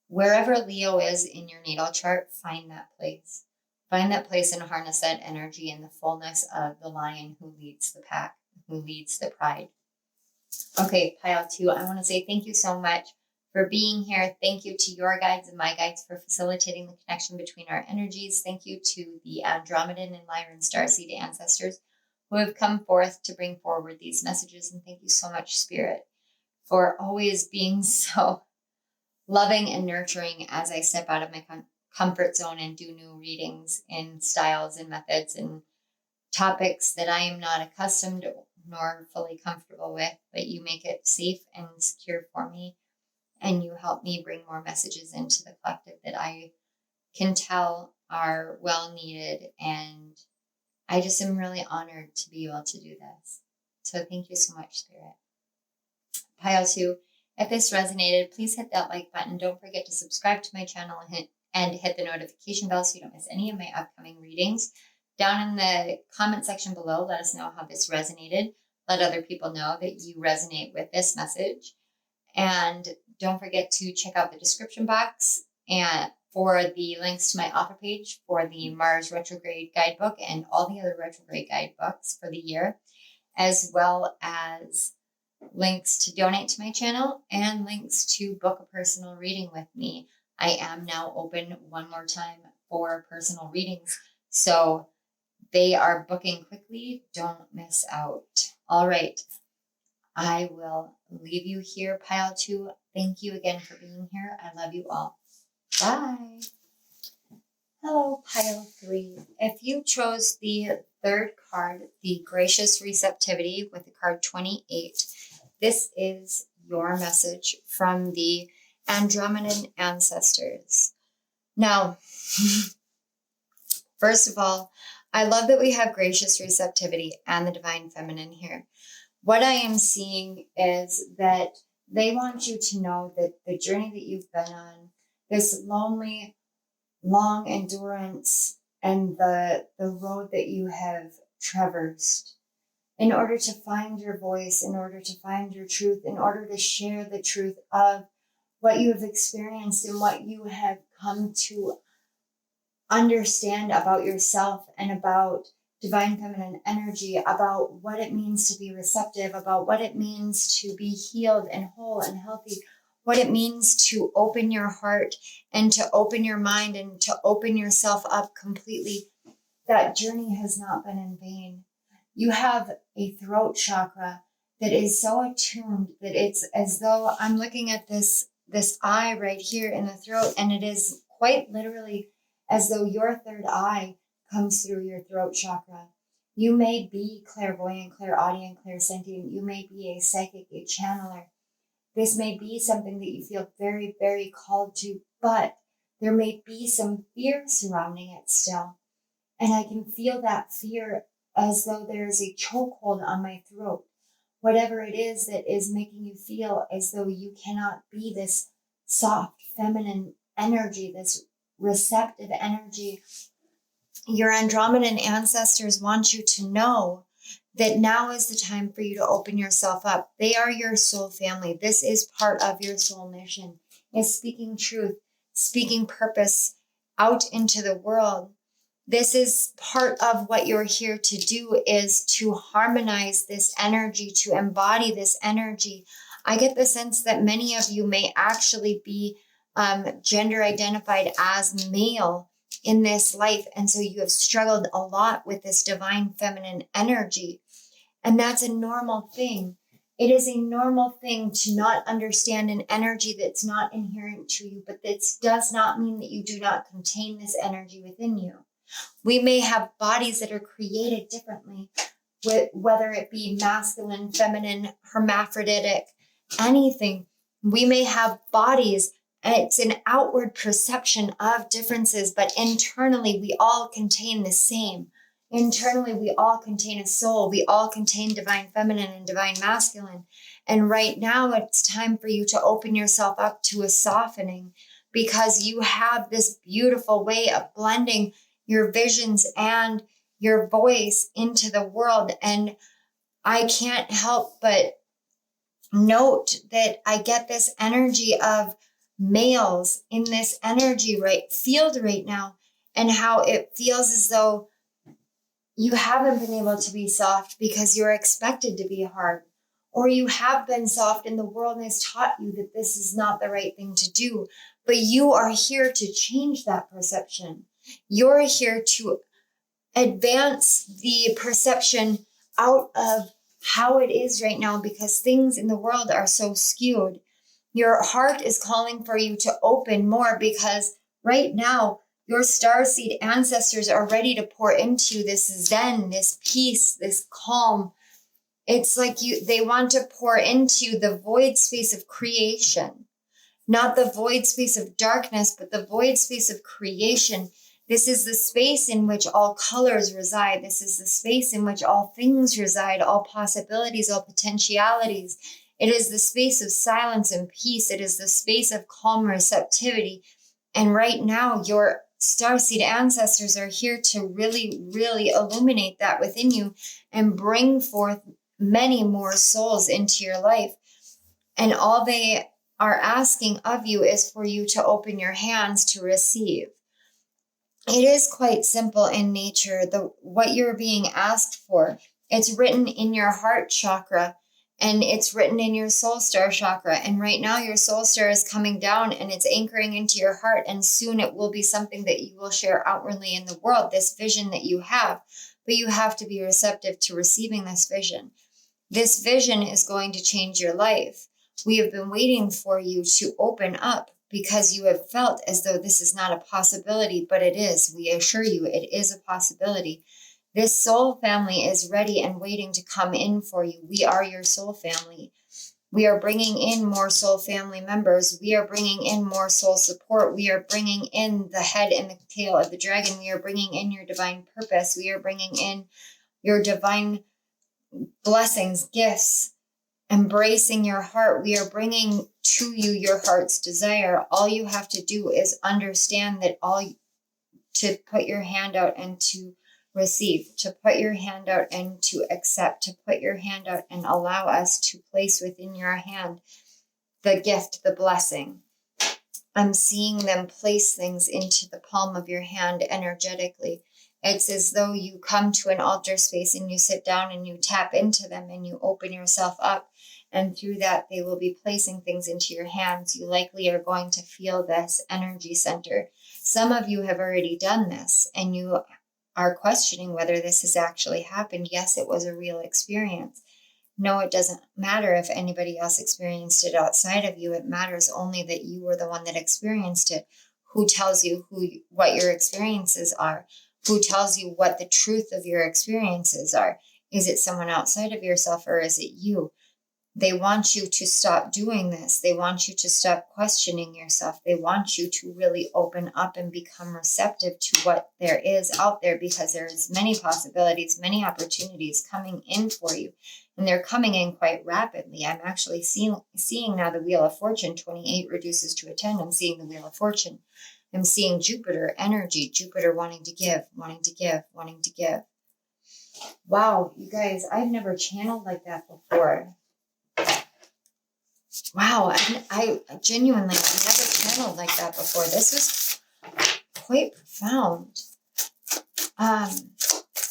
Wherever Leo is in your natal chart, find that place. Find that place and harness that energy in the fullness of the lion who leads the pack, who leads the pride. Okay, pile 2, I want to say thank you so much for being here. Thank you to your guides and my guides for facilitating the connection between our energies. Thank you to the Andromedan and Lyran starseed ancestors who have come forth to bring forward these messages. And thank you so much, Spirit, for always being so loving and nurturing as I step out of my comfort zone and do new readings in styles and methods and topics that I am not accustomed nor fully comfortable with, but you make it safe and secure for me, and you help me bring more messages into the collective that I can tell are well needed, and I just am really honored to be able to do this. So thank you so much, Spirit. Pile 2, if this resonated, please hit that like button. Don't forget to subscribe to my channel and hit the notification bell so you don't miss any of my upcoming readings. Down in the comment section below, let us know how this resonated. Let other people know that you resonate with this message. And don't forget to check out the description box and for the links to my author page for the Mars retrograde guidebook and all the other retrograde guidebooks for the year, as well as links to donate to my channel and links to book a personal reading with me. I am now open one more time for personal readings, so they are booking quickly. Don't miss out. All right. I will leave you here, Pile 2. Thank you again for being here. I love you all. Bye. Hello, Pile 3. If you chose the third card, the Gracious Receptivity with the card 28, this is your message from the Andromedan ancestors. Now, first of all, I love that we have Gracious Receptivity and the Divine Feminine here. What I am seeing is that they want you to know that the journey that you've been on, this lonely, long endurance, and the road that you have traversed, in order to find your voice, in order to find your truth, in order to share the truth of what you have experienced and what you have come to understand about yourself and about divine feminine energy, about what it means to be receptive, about what it means to be healed and whole and healthy, what it means to open your heart and to open your mind and to open yourself up completely. That journey has not been in vain. You have a throat chakra that is so attuned that it's as though I'm looking at this eye right here in the throat, and it is quite literally as though your third eye comes through your throat chakra. You may be clairvoyant, clairaudient, clairsentient. You may be a psychic, a channeler. This may be something that you feel very, very called to, but there may be some fear surrounding it still. And I can feel that fear as though there is a chokehold on my throat. Whatever it is that is making you feel as though you cannot be this soft, feminine energy, this receptive energy. Your Andromedan ancestors want you to know that now is the time for you to open yourself up. They are your soul family. This is part of your soul mission, is speaking truth, speaking purpose out into the world. This is part of what you're here to do, is to harmonize this energy, to embody this energy. I get the sense that many of you may actually be gender identified as male in this life. And so you have struggled a lot with this divine feminine energy. And that's a normal thing. It is a normal thing to not understand an energy that's not inherent to you, but this does not mean that you do not contain this energy within you. We may have bodies that are created differently, whether it be masculine, feminine, hermaphroditic, anything. We may have bodies. It's an outward perception of differences, but internally we all contain the same. Internally we all contain a soul. We all contain divine feminine and divine masculine. And right now it's time for you to open yourself up to a softening, because you have this beautiful way of blending your visions and your voice into the world. And I can't help but note that I get this energy of males in this energy field right now, and how it feels as though you haven't been able to be soft because you're expected to be hard, or you have been soft and the world has taught you that this is not the right thing to do. But you are here to change that perception. You're here to advance the perception out of how it is right now, because things in the world are so skewed. Your heart is calling for you to open more, because right now your starseed ancestors are ready to pour into you this zen, this peace, this calm. It's like they want to pour into the void space of creation, not the void space of darkness, but the void space of creation. This is the space in which all colors reside. This is the space in which all things reside, all possibilities, all potentialities. It is the space of silence and peace. It is the space of calm receptivity. And right now, your starseed ancestors are here to really, really illuminate that within you and bring forth many more souls into your life. And all they are asking of you is for you to open your hands to receive. It is quite simple in nature, what you're being asked for. It's written in your heart chakra, and it's written in your soul star chakra. And right now your soul star is coming down and it's anchoring into your heart. And soon it will be something that you will share outwardly in the world, this vision that you have. But you have to be receptive to receiving this vision. This vision is going to change your life. We have been waiting for you to open up because you have felt as though this is not a possibility, but it is. We assure you it is a possibility. This soul family is ready and waiting to come in for you. We are your soul family. We are bringing in more soul family members. We are bringing in more soul support. We are bringing in the head and the tail of the dragon. We are bringing in your divine purpose. We are bringing in your divine blessings, gifts, embracing your heart. We are bringing to you your heart's desire. All you have to do is understand that to put your hand out and to receive, to put your hand out and to accept, to put your hand out and allow us to place within your hand the gift, the blessing. I'm seeing them place things into the palm of your hand energetically. It's as though you come to an altar space and you sit down and you tap into them and you open yourself up. And through that, they will be placing things into your hands. You likely are going to feel this energy center. Some of you have already done this and you are questioning whether this has actually happened. Yes, it was a real experience. No, it doesn't matter if anybody else experienced it outside of you. It matters only that you were the one that experienced it. Who tells you what your experiences are? Who tells you what the truth of your experiences are? Is it someone outside of yourself or is it you? They want you to stop doing this. They want you to stop questioning yourself. They want you to really open up and become receptive to what there is out there, because there's many possibilities, many opportunities coming in for you. And they're coming in quite rapidly. I'm actually seeing now the Wheel of Fortune. 28 reduces to a 10. I'm seeing the Wheel of Fortune. I'm seeing Jupiter energy, Jupiter wanting to give, wanting to give, wanting to give. Wow, you guys, I've never channeled like that before. Wow, I genuinely, I've never channeled like that before. This was quite profound.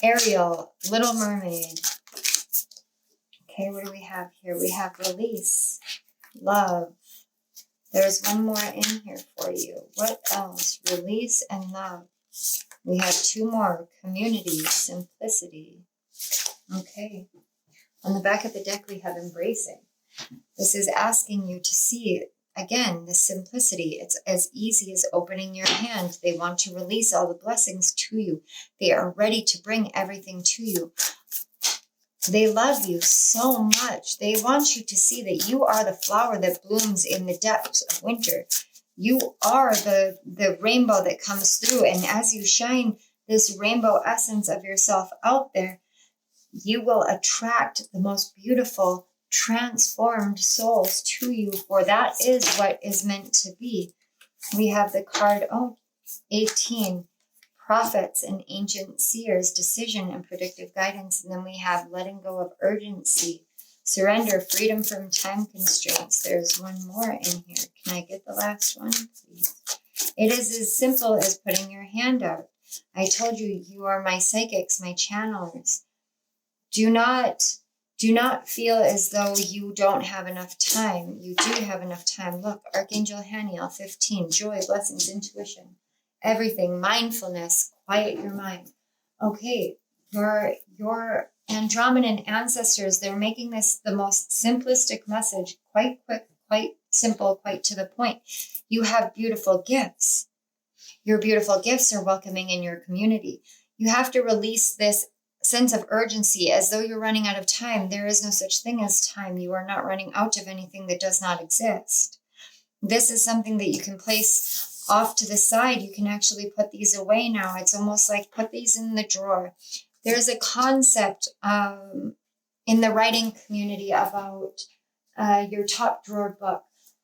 Ariel, Little Mermaid. Okay, what do we have here? We have release, love. There's one more in here for you. What else? Release and love. We have two more. Community, simplicity. Okay. On the back of the deck, we have embracing. This is asking you to see, again, the simplicity. It's as easy as opening your hand. They want to release all the blessings to you. They are ready to bring everything to you. They love you so much. They want you to see that you are the flower that blooms in the depths of winter. You are the rainbow that comes through. And as you shine this rainbow essence of yourself out there, you will attract the most beautiful, transformed souls to you, for that is what is meant to be. We have the card 18, prophets and ancient seers, decision and predictive guidance. And then we have letting go of urgency, surrender, freedom from time constraints. There's one more in here. Can I get the last one, please? It is as simple as putting your hand out. I told you, you are my psychics, my channelers. Do not feel as though you don't have enough time. You do have enough time. Look, Archangel Haniel, 15, joy, blessings, intuition, everything, mindfulness, quiet your mind. Okay, your Andromedan ancestors, they're making this the most simplistic message, quite quick, quite simple, quite to the point. You have beautiful gifts. Your beautiful gifts are welcoming in your community. You have to release this sense of urgency as though you're running out of time. There is no such thing as time. You are not running out of anything that does not exist. This is something that you can place off to the side. You can actually put these away now. It's almost like put these in the drawer. There's a concept in the writing community about your top drawer book.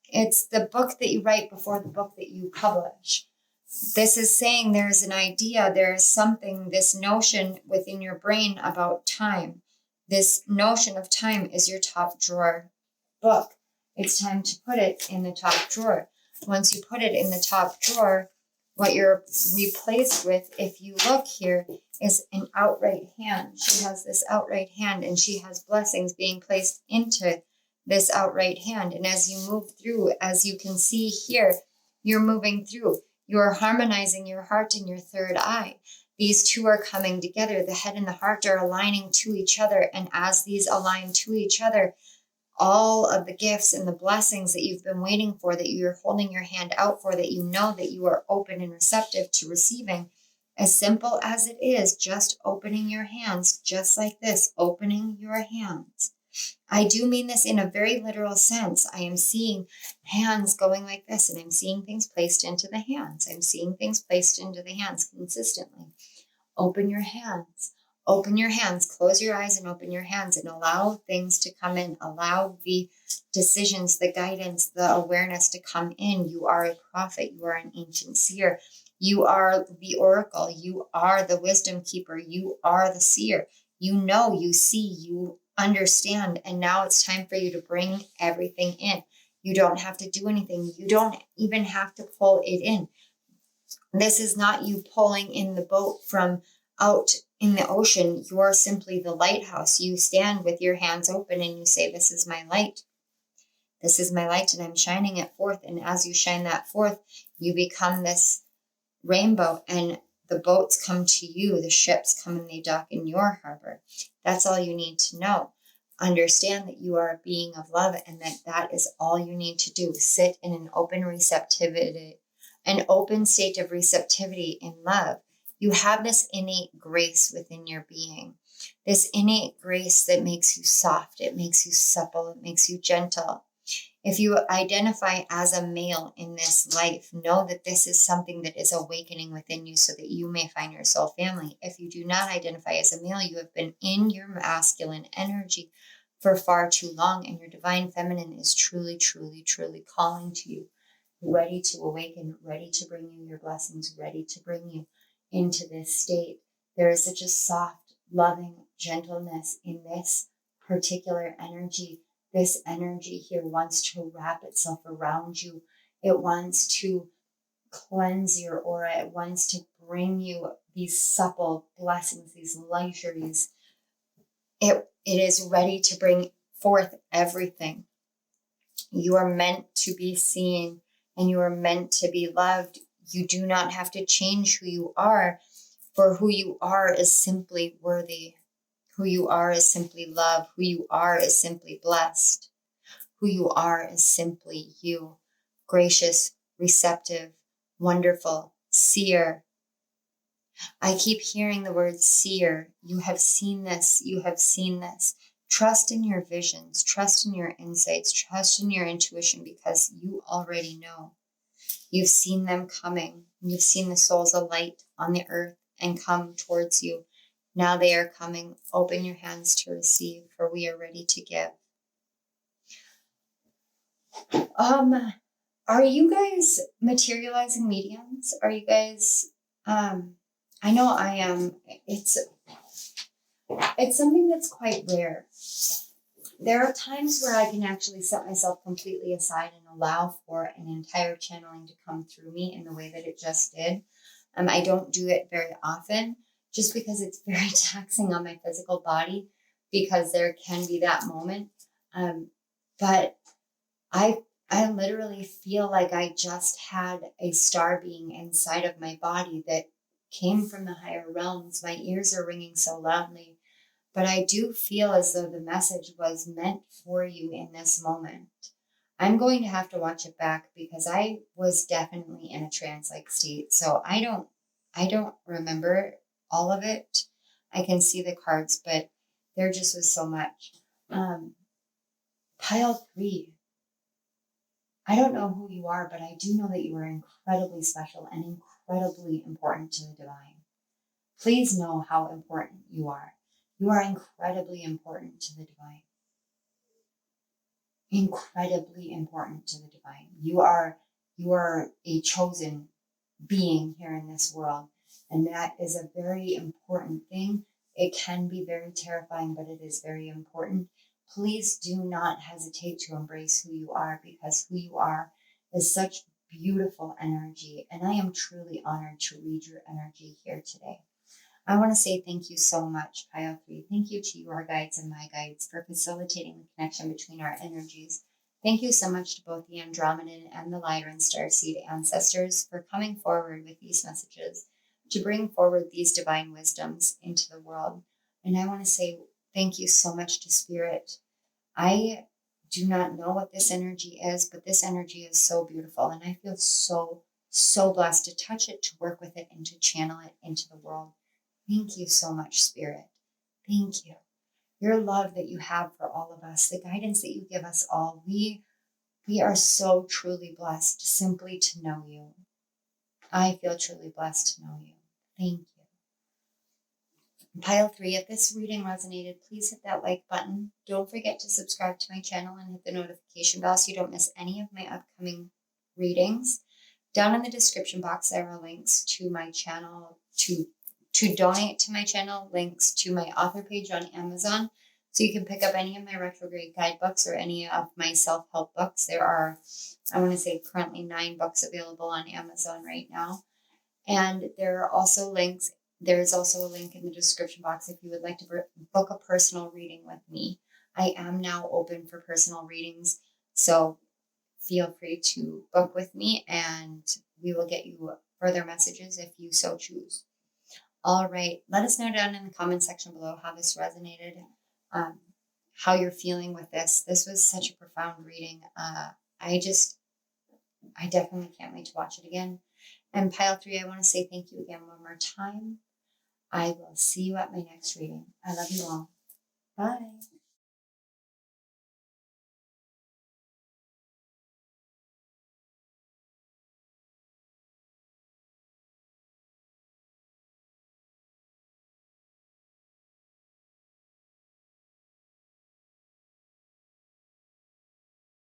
It's the book that you write before the book that you publish. This is saying there's an idea, there's something, this notion within your brain about time. This notion of time is your top drawer book. It's time to put it in the top drawer. Once you put it in the top drawer, what you're replaced with, if you look here, is an outright hand. She has this outright hand, and she has blessings being placed into this outright hand. And as you move through, as you can see here, you're moving through. You're harmonizing your heart and your third eye. These two are coming together. The head and the heart are aligning to each other. And as these align to each other, all of the gifts and the blessings that you've been waiting for, that you're holding your hand out for, that you know that you are open and receptive to receiving, as simple as it is, just opening your hands, just like this, opening your hands. I do mean this in a very literal sense. I am seeing hands going like this, and I'm seeing things placed into the hands. I'm seeing things placed into the hands consistently. Open your hands. Open your hands. Close your eyes and open your hands and allow things to come in. Allow the decisions, the guidance, the awareness to come in. You are a prophet. You are an ancient seer. You are the oracle. You are the wisdom keeper. You are the seer. You know, you see, you understand, and now it's time for you to bring everything in. You don't have to do anything. You don't even have to pull it in. This is not you pulling in the boat from out in the ocean. You are simply the lighthouse. You stand with your hands open and you say, this is my light. This is my light, and I'm shining it forth. And as you shine that forth, you become this rainbow, and the boats come to you, the ships come and they dock in your harbor. That's all you need to know. Understand that you are a being of love, and that is all you need to do. Sit in an open receptivity, an open state of receptivity in love. You have this innate grace within your being, this innate grace that makes you soft, it makes you supple, it makes you gentle. If you identify as a male in this life, know that this is something that is awakening within you so that you may find your soul family. If you do not identify as a male, you have been in your masculine energy for far too long, and your divine feminine is truly, truly, truly calling to you, ready to awaken, ready to bring you your blessings, ready to bring you into this state. There is such a soft, loving gentleness in this particular energy. This energy here wants to wrap itself around you. It wants to cleanse your aura. It wants to bring you these supple blessings, these luxuries. It is ready to bring forth everything. You are meant to be seen, and you are meant to be loved. You do not have to change who you are, for who you are is simply worthy. Who you are is simply love. Who you are is simply blessed. Who you are is simply you. Gracious, receptive, wonderful, seer. I keep hearing the word seer. You have seen this. You have seen this. Trust in your visions. Trust in your insights. Trust in your intuition, because you already know. You've seen them coming. You've seen the souls alight on the earth and come towards you. Now they are coming. Open your hands to receive, for we are ready to give. Are you guys materializing mediums? Are you guys, I know I am. It's something that's quite rare. There are times where I can actually set myself completely aside and allow for an entire channeling to come through me in the way that it just did. I don't do it very often, just because it's very taxing on my physical body, because there can be that moment. But I literally feel like I just had a star being inside of my body that came from the higher realms. My ears are ringing so loudly, but I do feel as though the message was meant for you in this moment. I'm going to have to watch it back, because I was definitely in a trance-like state. So I don't remember all of it. I can see the cards, but there just was so much. Pile 3. I don't know who you are, but I do know that you are incredibly special and incredibly important to the divine. Please know how important you are. You are incredibly important to the divine. Incredibly important to the divine. You are a chosen being here in this world. And that is a very important thing. It can be very terrifying, but it is very important. Please do not hesitate to embrace who you are, because who you are is such beautiful energy. And I am truly honored to read your energy here today. I want to say thank you so much, Pile 3. Thank you to your guides and my guides for facilitating the connection between our energies. Thank you so much to both the Andromedan and the Lyran starseed ancestors for coming forward with these messages to bring forward these divine wisdoms into the world. And I want to say thank you so much to Spirit. I do not know what this energy is, but this energy is so beautiful. And I feel so blessed to touch it, to work with it, and to channel it into the world. Thank you so much, Spirit. Thank you. Your love that you have for all of us, the guidance that you give us all. We are so truly blessed simply to know you. I feel truly blessed to know you. Thank you. Pile 3, if this reading resonated, please hit that like button. Don't forget to subscribe to my channel and hit the notification bell so you don't miss any of my upcoming readings. Down in the description box, there are links to my channel, to donate to my channel, links to my author page on Amazon, so you can pick up any of my retrograde guidebooks or any of my self-help books. There are, I want to say, currently 9 books available on Amazon right now. And there are also links. There's also a link in the description box if you would like to book a personal reading with me. I am now open for personal readings, so feel free to book with me and we will get you further messages if you so choose. All right. Let us know down in the comment section below how this resonated, how you're feeling with this. This was such a profound reading. I definitely can't wait to watch it again. And Pile 3, I want to say thank you again one more time. I will see you at my next reading. I love you all. Bye.